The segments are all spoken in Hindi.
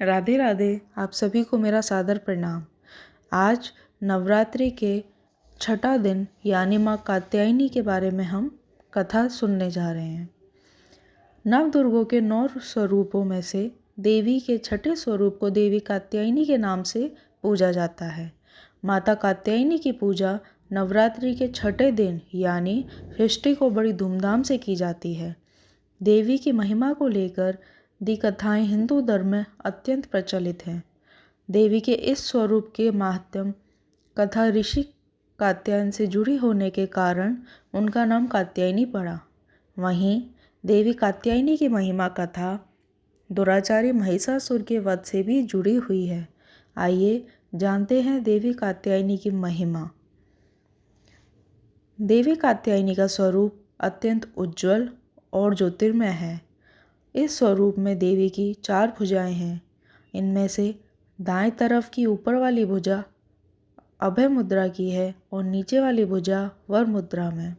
राधे राधे। आप सभी को मेरा सादर प्रणाम। आज नवरात्रि के छठा दिन यानी माँ कात्यायनी के बारे में हम कथा सुनने जा रहे हैं। नव दुर्गों के 9 स्वरूपों में से देवी के छठे स्वरूप को देवी कात्यायनी के नाम से पूजा जाता है। माता कात्यायनी की पूजा नवरात्रि के छठे दिन यानी षष्ठी को बड़ी धूमधाम से की जाती है। देवी की महिमा को लेकर दी कथाएं हिंदू धर्म में अत्यंत प्रचलित हैं। देवी के इस स्वरूप के माहात्म्य कथा ऋषि कात्यायन से जुड़ी होने के कारण उनका नाम कात्यायनी पड़ा। वहीं देवी कात्यायनी की महिमा कथा दुराचारी महिषासुर के वध से भी जुड़ी हुई है। आइए जानते हैं देवी कात्यायनी की महिमा। देवी कात्यायनी का स्वरूप अत्यंत उज्जवल और ज्योतिर्मय है। इस स्वरूप में देवी की 4 भुजाएं हैं। इनमें से दाएं तरफ की ऊपर वाली भुजा अभय मुद्रा की है और नीचे वाली भुजा वर मुद्रा में।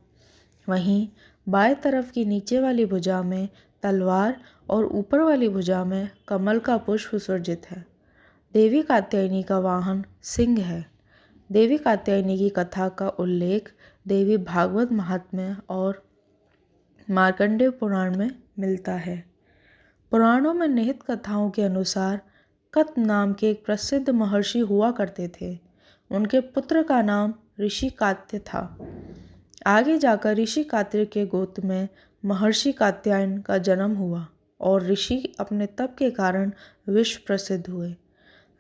वहीं बाएं तरफ की नीचे वाली भुजा में तलवार और ऊपर वाली भुजा में कमल का पुष्प सुसज्जित है। देवी कात्यायनी का वाहन सिंह है। देवी कात्यायनी की कथा का उल्लेख देवी भागवत महात्म्य और मार्कंडेय पुराण में मिलता है। पुराणों में निहित कथाओं के अनुसार कत नाम के एक प्रसिद्ध महर्षि हुआ करते थे। उनके पुत्र का नाम ऋषि कात्य था। आगे जाकर ऋषि कात्य के गोत्र में महर्षि कात्यायन का जन्म हुआ और ऋषि अपने तप के कारण विश्व प्रसिद्ध हुए।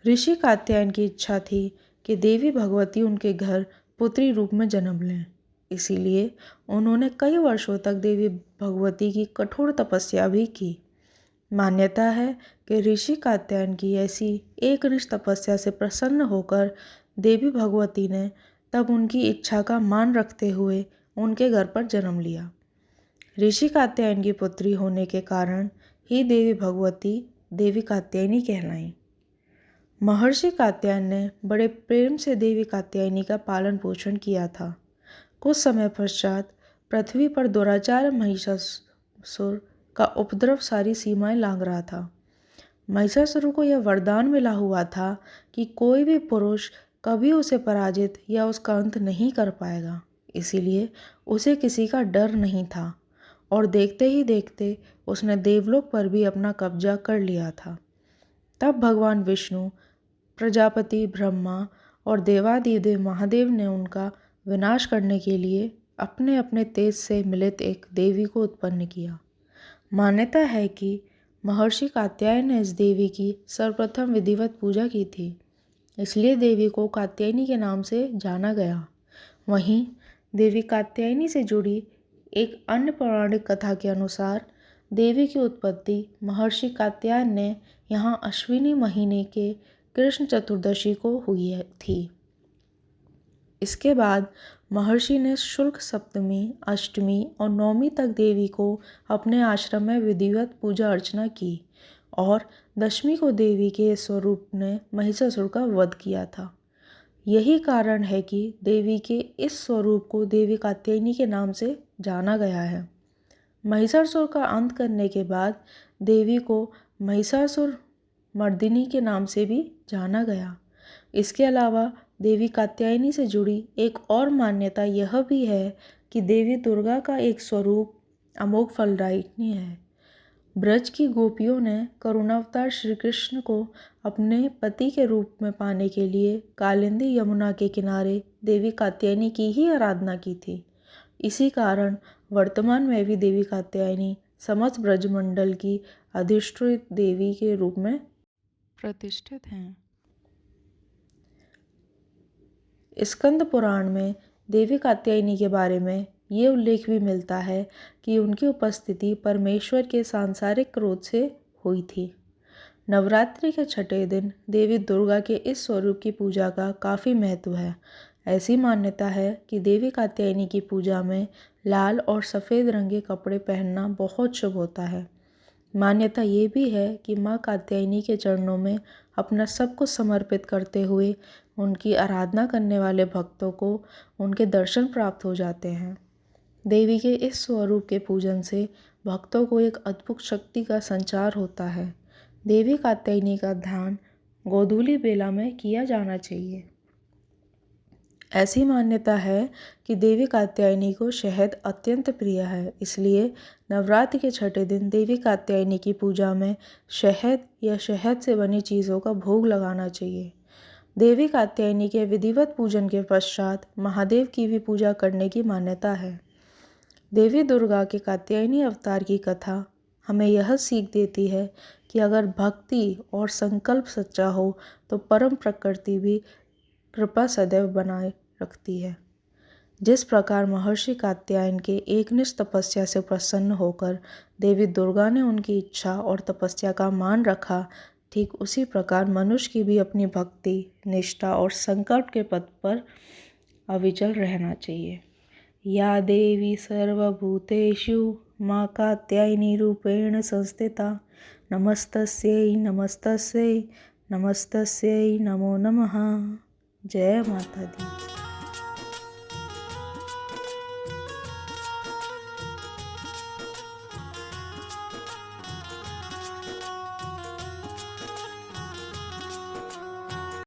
ऋषि कात्यायन की इच्छा थी कि देवी भगवती उनके घर पुत्री रूप में जन्म लें। इसीलिए उन्होंने कई वर्षों तक देवी भगवती की कठोर तपस्या भी की। मान्यता है कि ऋषि कात्यायन की ऐसी एकनिष्ठ तपस्या से प्रसन्न होकर देवी भगवती ने तब उनकी इच्छा का मान रखते हुए उनके घर पर जन्म लिया। ऋषि कात्यायन की पुत्री होने के कारण ही देवी भगवती देवी कात्यायनी कहलाईं। महर्षि कात्यायन ने बड़े प्रेम से देवी कात्यायनी का पालन पोषण किया था। कुछ समय पश्चात पृथ्वी पर दुराचार महिषासुर का उपद्रव सारी सीमाएं लांघ रहा था। महिषासुर को यह वरदान मिला हुआ था कि कोई भी पुरुष कभी उसे पराजित या उसका अंत नहीं कर पाएगा। इसीलिए उसे किसी का डर नहीं था और देखते ही देखते उसने देवलोक पर भी अपना कब्जा कर लिया था। तब भगवान विष्णु, प्रजापति ब्रह्मा और देवादिदेव महादेव ने उनका विनाश करने के लिए अपने अपने तेज से मिलित एक देवी को उत्पन्न किया। मान्यता है कि महर्षि कात्यायन ने इस देवी की सर्वप्रथम विधिवत पूजा की थी, इसलिए देवी को कात्यायनी के नाम से जाना गया। वहीं देवी कात्यायनी से जुड़ी एक अन्य पौराणिक कथा के अनुसार देवी की उत्पत्ति महर्षि कात्यायन ने यहाँ अश्विनी महीने के कृष्ण चतुर्दशी को हुई थी। इसके बाद महर्षि ने शुक्ल सप्तमी, अष्टमी और नवमी तक देवी को अपने आश्रम में विधिवत पूजा अर्चना की और दशमी को देवी के स्वरूप ने महिषासुर का वध किया था। यही कारण है कि देवी के इस स्वरूप को देवी कात्यायनी के नाम से जाना गया है। महिषासुर का अंत करने के बाद देवी को महिषासुर मर्दिनी के नाम से भी जाना गया। इसके अलावा देवी कात्यायनी से जुड़ी एक और मान्यता यह भी है कि देवी दुर्गा का एक स्वरूप अमोघ फलदायिनी है। ब्रज की गोपियों ने करुणावतार श्री कृष्ण को अपने पति के रूप में पाने के लिए कालिंदी यमुना के किनारे देवी कात्यायनी की ही आराधना की थी। इसी कारण वर्तमान में भी देवी कात्यायनी समस्त ब्रजमंडल की अधिष्ठित देवी के रूप में प्रतिष्ठित हैं। स्कंद पुराण में देवी कात्यायनी के बारे में ये उल्लेख भी मिलता है कि उनकी उपस्थिति परमेश्वर के सांसारिक क्रोध से हुई थी। नवरात्रि के छठे दिन देवी दुर्गा के इस स्वरूप की पूजा का काफ़ी महत्व है। ऐसी मान्यता है कि देवी कात्यायनी की पूजा में लाल और सफ़ेद रंग के कपड़े पहनना बहुत शुभ होता है। मान्यता ये भी है कि माँ कात्यायनी के चरणों में अपना सब कुछ समर्पित करते हुए उनकी आराधना करने वाले भक्तों को उनके दर्शन प्राप्त हो जाते हैं। देवी के इस स्वरूप के पूजन से भक्तों को एक अद्भुत शक्ति का संचार होता है। देवी कात्यायनी का ध्यान गोधूली बेला में किया जाना चाहिए। ऐसी मान्यता है कि देवी कात्यायनी को शहद अत्यंत प्रिय है, इसलिए नवरात्रि के छठे दिन देवी कात्यायनी की पूजा में शहद या शहद से बनी चीज़ों का भोग लगाना चाहिए। देवी कात्यायनी के विधिवत पूजन के पश्चात महादेव की भी पूजा करने की मान्यता है। देवी दुर्गा के कात्यायनी अवतार की कथा हमें यह सीख देती है कि अगर भक्ति और संकल्प सच्चा हो तो परम प्रकृति भी कृपा सदैव बनाए रखती है। जिस प्रकार महर्षि कात्यायन के एकनिष्ठ तपस्या से प्रसन्न होकर देवी दुर्गा ने उनकी इच्छा और तपस्या का मान रखा, ठीक उसी प्रकार मनुष्य की भी अपनी भक्ति, निष्ठा और संकल्प के पथ पर अविचल रहना चाहिए। या देवी सर्वभूतेषु मां कात्यायनी रूपेण संस्थिता नमस्तस्यै नमस्तस्यै नमस्तस्यै नमो नमः। जय माता दी।